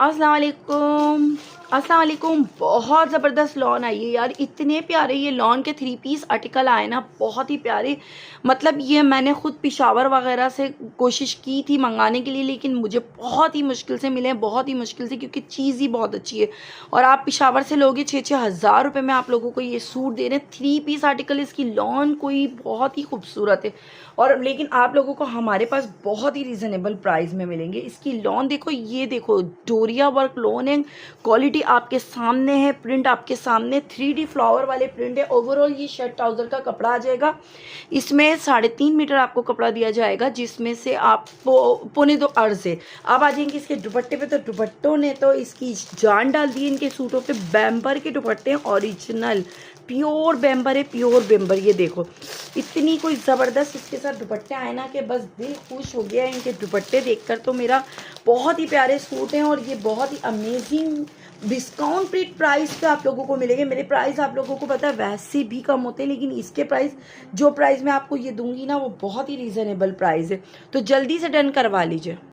अस्सलाम वालेकुम। अस्सलाम वालेकुम। बहुत ज़बरदस्त लॉन आई है यार, इतने प्यारे ये लॉन के 3 पीस आर्टिकल आए ना, बहुत ही प्यारे। मतलब ये मैंने ख़ुद पेशावर वगैरह से कोशिश की थी मंगाने के लिए, लेकिन मुझे बहुत ही मुश्किल से मिले, बहुत ही मुश्किल से, क्योंकि चीज़ ही बहुत अच्छी है। और आप पेशावर से लोगे 6-6 हज़ार रुपये में आप लोगों को ये सूट दे रहे हैं। 3 पीस आर्टिकल, इसकी लॉन कोई बहुत ही खूबसूरत है। और लेकिन आप लोगों को हमारे पास बहुत ही रीज़नेबल प्राइस में मिलेंगे। इसकी लॉन देखो, ये देखो डोरिया वर्क लॉन है, क्वालिटी आपके सामने है, प्रिंट आपके सामने, 3D फ्लावर वाले प्रिंट है। ओवरऑल ये शर्ट ट्राउज़र का कपड़ा आ जाएगा। इसमें 3.5 मीटर आपको कपड़ा दिया जाएगा, जिसमें से आप पौने 2 अर्ज़ है। अब आ जाएंगे इसके दुपट्टे पे, तो दुपट्टों ने तो इसकी जान डाल दी। इनके सूटों पे बैम्बर के दुपट्टे हैं, ओरिजिनल प्योर बैम्बर है, प्योर बैम्बर। ये देखो इतनी कोई ज़बरदस्त इसके साथ दुपट्टे आए ना कि बस दिल खुश हो गया है इनके दुपट्टे देखकर। तो मेरा बहुत ही प्यारे सूट हैं और ये बहुत ही अमेजिंग डिस्काउंट फ्री प्राइस पे आप लोगों को मिलेंगे। मेरे प्राइस आप लोगों को पता है वैसे भी कम होते हैं, लेकिन इसके प्राइस, जो प्राइस मैं आपको ये दूंगी ना, वो बहुत ही रीज़नेबल प्राइस है। तो जल्दी से डन करवा लीजिए।